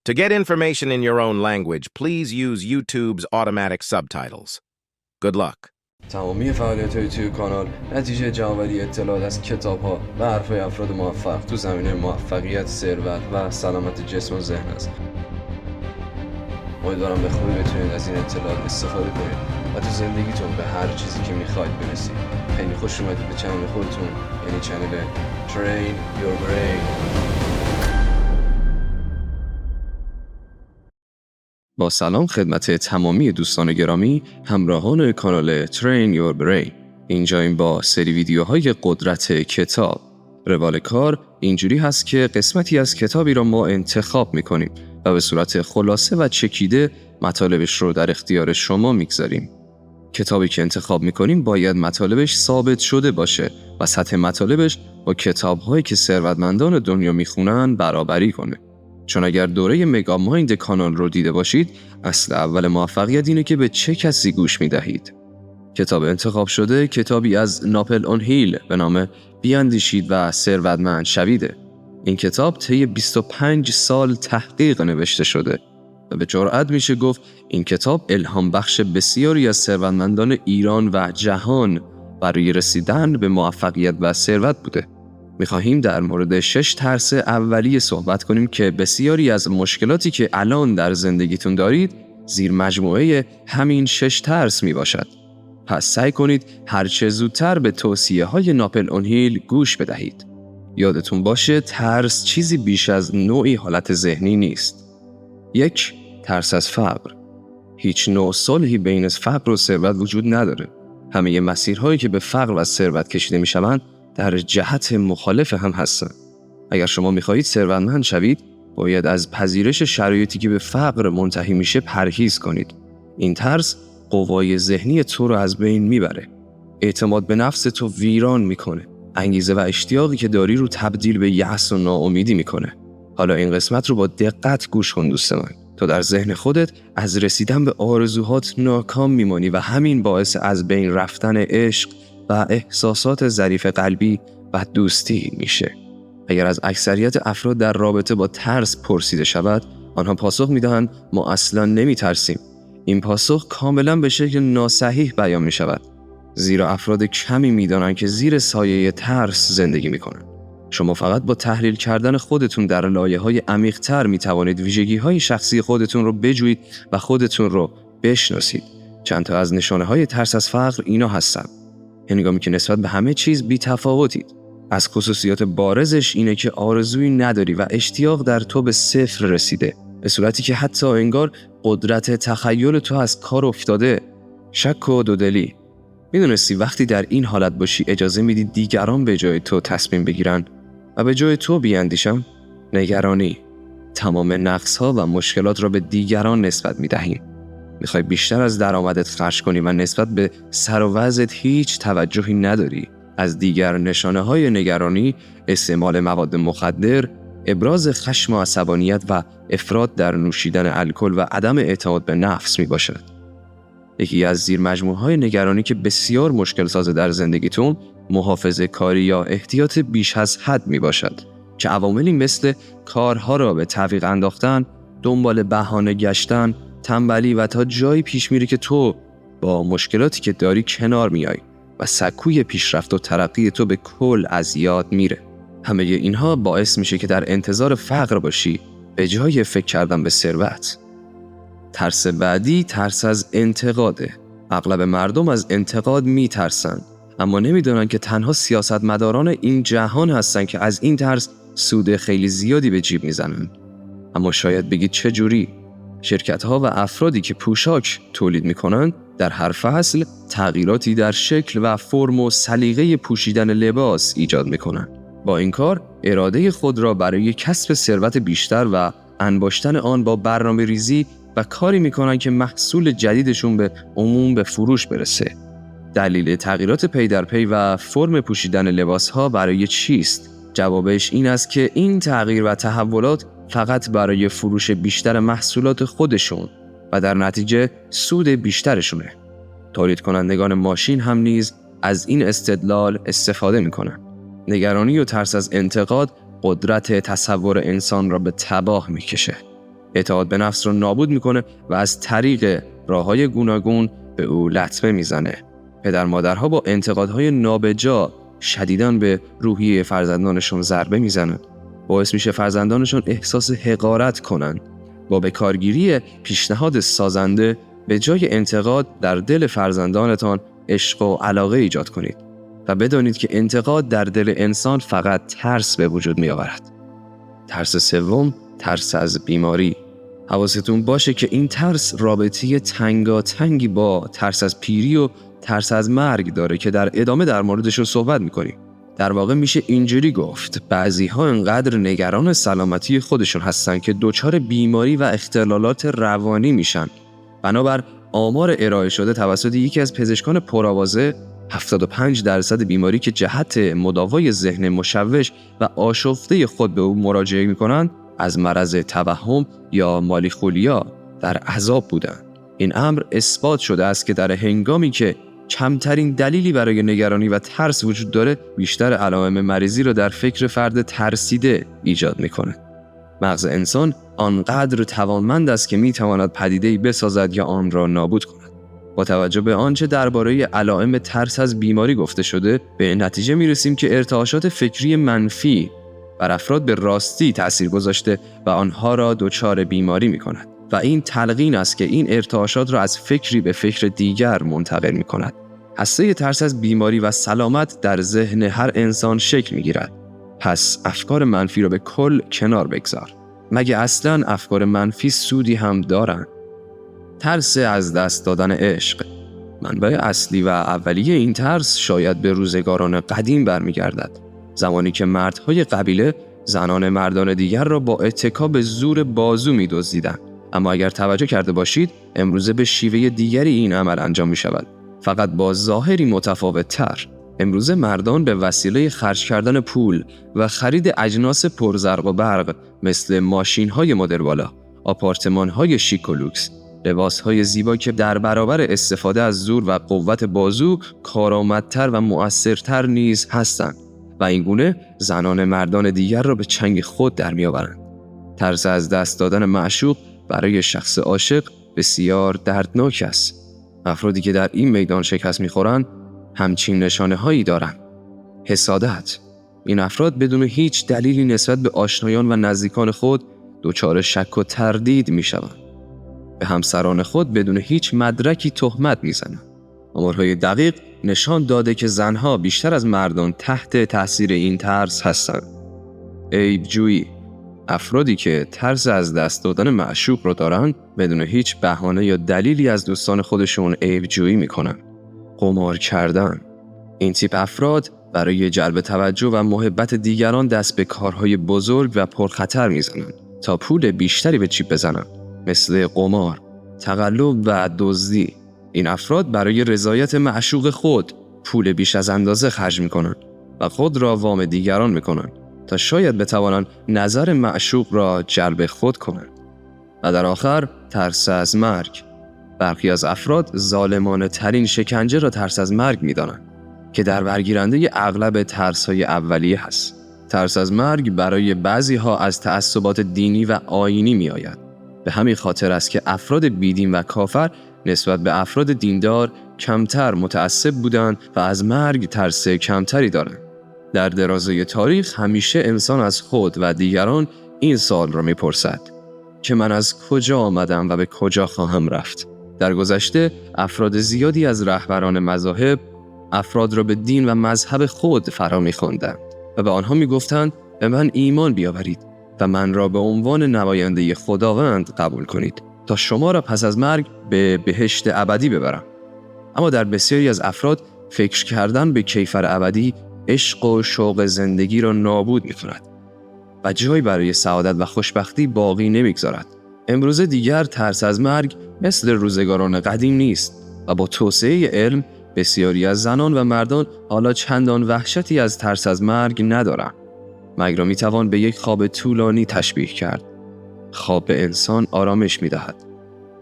To get information in your own language, please use YouTube's automatic subtitles. Good luck. تمامی فعالیت‌های توی کانال نتیجه جمع‌آوری اطلاعات از کتاب‌ها و حرف‌های افراد موفق تو زمینه موفقیت، ثروت و سلامت جسم و ذهن است. امیدوارم به خوبی بتونید از این اطلاعات استفاده کنید و تو زندگیتون به هر چیزی که می‌خواید برسید. خیلی خوش اومدید به چنل خودتون، یعنی چنل Train Your Brain. با سلام خدمت تمامی دوستان گرامی همراهان کانال Train Your Brain. اینجاییم با سری ویدیوهای قدرت کتاب. روال کار اینجوری هست که قسمتی از کتابی را ما انتخاب میکنیم و به صورت خلاصه و چکیده مطالبش رو در اختیار شما میگذاریم. کتابی که انتخاب میکنیم باید مطالبش ثابت شده باشه و سطح مطالبش با کتاب‌هایی که ثروتمندان دنیا میخونن برابری کنه. چون اگر دوره مگا مایند کانال رو دیده باشید، اصل اول موفقیت اینه که به چه کسی گوش میدهید. کتاب انتخاب شده کتابی از ناپل اون هیل به نام بیاندیشید و ثروتمند شویده. این کتاب طی 25 سال تحقیق نوشته شده و به جرئت میشه گفت این کتاب الهام بخش بسیاری از ثروتمندان ایران و جهان برای رسیدن به موفقیت و ثروت بوده. می‌خواهیم در مورد 6 ترس اولیه صحبت کنیم که بسیاری از مشکلاتی که الان در زندگیتون دارید زیر مجموعه همین 6 ترس میباشد. پس سعی کنید هرچه زودتر به توصیه‌های ناپل اون هیل گوش بدهید. یادتون باشه ترس چیزی بیش از نوعی حالت ذهنی نیست. 1. ترس از فقر. هیچ نوع صلحی بین فقر و ثروت وجود نداره. همه مسیرهایی که به فقر و ثروت کشیده میشوند در جهت مخالف هم هستن. اگر شما میخواهید ثروتمند شوید، باید از پذیرش شرایطی که به فقر منتهی میشه پرهیز کنید. این ترس قوای ذهنی تو رو از بین میبره. اعتماد به نفس تو ویران میکنه. انگیزه و اشتیاقی که داری رو تبدیل به یأس و ناامیدی میکنه. حالا این قسمت رو با دقت گوش کن دوست من. تو در ذهن خودت از رسیدن به آرزوهات ناکام میمانی و همین باعث از بین رفتن عشق و احساسات ظریف قلبی و دوستی میشه. اگر از اکثریت افراد در رابطه با ترس پرسیده شود، آنها پاسخ میدهند ما اصلا نمیترسیم. این پاسخ کاملا به شکل ناصحیح بیان میشود، زیرا افراد کمی میدانند که زیر سایه ترس زندگی میکنند. شما فقط با تحلیل کردن خودتون در لایه‌های عمیق‌تر میتوانید ویژگی‌های شخصی خودتون رو بجویید و خودتون رو بشناسید. چند تا از نشانه‌های ترس از فقر اینا هستند. هنگامی که نسبت به همه چیز بی تفاوتید. از خصوصیات بارزش اینه که آرزویی نداری و اشتیاق در تو به صفر رسیده، به صورتی که حتی انگار قدرت تخیل تو از کار افتاده. شک و دودلی. میدونستی وقتی در این حالت باشی اجازه میدی دیگران به جای تو تصمیم بگیرن و به جای تو بیاندیشن؟ نگرانی. تمام نقص‌ها و مشکلات را به دیگران نسبت میدهی. میخوای بیشتر از درآمدت خرج کنی و نسبت به سر و وضعت هیچ توجهی نداری. از دیگر نشانه‌های نگرانی استعمال مواد مخدر، ابراز خشم و عصبانیت و افراط در نوشیدن الکل و عدم اعتماد به نفس میباشد. یکی از زیر مجموعه‌های نگرانی که بسیار مشکل ساز در زندگیتون محافظه کاری یا احتیاط بیش از حد میباشد که عواملی مثل کارها را به تعویق انداختن، دنبال بهانه گشتن، تنبلی و تا جایی پیش میری که تو با مشکلاتی که داری کنار میای و سکوی پیشرفت و ترقی تو به کل از یاد میره. همه اینها باعث میشه که در انتظار فقر باشی به جای فکر کردن به ثروت. ترس بعدی ترس از انتقاده. اغلب مردم از انتقاد میترسن، اما نمیدونن که تنها سیاستمداران این جهان هستن که از این ترس سود خیلی زیادی به جیب میزنن. اما شاید بگید چه جوری؟ شرکت‌ها و افرادی که پوشاک تولید می‌کنند در هر فصل تغییراتی در شکل و فرم و سلیقه پوشیدن لباس ایجاد می‌کنند. با این کار اراده خود را برای کسب ثروت بیشتر و انباشتن آن با برنامه‌ریزی و کاری می‌کنند که محصول جدیدشون به عموم به فروش برسه. دلیل تغییرات پی در پی و فرم پوشیدن لباس‌ها برای چیست؟ جوابش این است که این تغییر و تحولات فقط برای فروش بیشتر محصولات خودشون و در نتیجه سود بیشترشونه. تولید کنندگان ماشین هم نیز از این استدلال استفاده میکنن. نگرانی و ترس از انتقاد قدرت تصور انسان را به تباه میکشه. اعتماد به نفس رو نابود میکنه و از طریق راههای گوناگون به او لطمه میزنه. پدر مادرها با انتقادهای نابجا شدیداً به روحیه فرزندانشون ضربه میزنن. باعث میشه فرزندانشون احساس حقارت کنن. با بکارگیری پیشنهاد سازنده به جای انتقاد در دل فرزندانتان عشق و علاقه ایجاد کنید و بدانید که انتقاد در دل انسان فقط ترس به وجود می آورد. ترس سوم، ترس از بیماری. حواستون باشه که این ترس رابطه تنگاتنگی با ترس از پیری و ترس از مرگ داره که در ادامه در موردشون صحبت می‌کنیم. در واقع میشه اینجوری گفت بعضی‌ها انقدر نگران سلامتی خودشون هستن که دچار بیماری و اختلالات روانی میشن. بنابر آمار ارائه شده توسط یکی از پزشکان پرآوازه 75% بیماری که جهت مداوای ذهن مشوش و آشفته خود به او مراجعه می‌کنند از مرض توهم یا مالیخولیا در عذاب بودند. این امر اثبات شده است که در هنگامی که کمترین دلیلی برای نگرانی و ترس وجود داره، بیشتر علائم مریضی را در فکر فرد ترسیده ایجاد می‌کند. مغز انسان آنقدر توانمند است که می‌تواند پدیده‌ای بسازد یا آن را نابود کند. با توجه به آنچه درباره علائم ترس از بیماری گفته شده، به نتیجه می‌رسیم که ارتعاشات فکری منفی بر افراد به راستی تأثیر گذاشته و آنها را دچار بیماری می‌کند. و این تلقین است که این ارتعاشات را از فکری به فکر دیگر منتقل می‌کند. هسته ترس از بیماری و سلامت در ذهن هر انسان شکل می‌گیرد. پس افکار منفی را به کل کنار بگذار. مگه اصلاً افکار منفی سودی هم دارند؟ ترس از دست دادن عشق. منبع اصلی و اولیه این ترس شاید به روزگاران قدیم برمیگردد. زمانی که مردهای قبیله زنان مردان دیگر را با اتکا به زور بازو می‌دزدیدند. اما اگر توجه کرده باشید، امروزه به شیوه دیگری این عمل انجام می شود. فقط با ظاهری متفاوت تر. امروزه مردان به وسیله خرج کردن پول و خرید اجناس پرزرق و برق مثل ماشین های مدل بالا، آپارتمان های شیک و لوکس، لباس های زیبا که در برابر استفاده از زور و قوت بازو کارآمدتر و مؤثرتر نیز هستند و این گونه زنان مردان دیگر را به چنگ خود در می آورند. ترس از دست دادن معشوق برای شخص عاشق بسیار دردناک است. افرادی که در این میدان شکست می‌خورند همچین نشانه هایی دارند. حسادت. این افراد بدون هیچ دلیلی نسبت به آشنایان و نزدیکان خود دچار شک و تردید می‌شوند. به همسران خود بدون هیچ مدرکی تهمت می‌زنند. آمارهای دقیق نشان داده که زنها بیشتر از مردان تحت تاثیر این ترس هستند. عیب جویی. افرادی که ترس از دست دادن معشوق رو دارن بدون هیچ بهانه یا دلیلی از دوستان خودشون عیب جویی میکنن. قمار کردن. این تیپ افراد برای جلب توجه و محبت دیگران دست به کارهای بزرگ و پرخطر میزنن تا پول بیشتری به جیب بزنن، مثل قمار، تقلب و دزدی. این افراد برای رضایت معشوق خود پول بیش از اندازه خرج میکنن و خود را وام دیگران میکنن تا شاید بتوانند نظر معشوق را جلب خود کنند. و در آخر ترس از مرگ. برخی از افراد ظالمانه ترین شکنجه را ترس از مرگ می دانند که در برگیرنده اغلب ترس های اولیه هست. ترس از مرگ برای بعضی ها از تعصبات دینی و آیینی می آید. به همین خاطر است که افراد بیدین و کافر نسبت به افراد دیندار کمتر متعصب بودند و از مرگ ترس کمتری دارند. در درازای تاریخ همیشه انسان از خود و دیگران این سوال را میپرسد که من از کجا آمدم و به کجا خواهم رفت. در گذشته افراد زیادی از رهبران مذاهب افراد را به دین و مذهب خود فرا می‌خواندند و به آنها میگفتند به من ایمان بیاورید و من را به عنوان نماینده خداوند قبول کنید تا شما را پس از مرگ به بهشت ابدی ببرم. اما در بسیاری از افراد فکر کردن به کیفر ابدی عشق و شوق زندگی را نابود می‌کند و جایی برای سعادت و خوشبختی باقی نمی‌گذارد. امروزه دیگر ترس از مرگ مثل روزگاران قدیم نیست و با توسعه علم بسیاری از زنان و مردان حالا چندان وحشتی از ترس از مرگ ندارند. مرگ را می‌توان به یک خواب طولانی تشبیه کرد. خواب به انسان آرامش می‌دهد.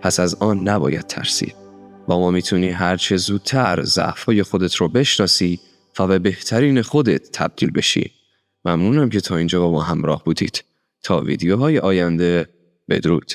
پس از آن نباید ترسید. با ما می‌تونی هر چه زودتر ضعف‌های خودت رو بشناسی و به بهترین خودت تبدیل بشی. ممنونم که تا اینجا با ما همراه بودید. تا ویدیوهای آینده بدرود.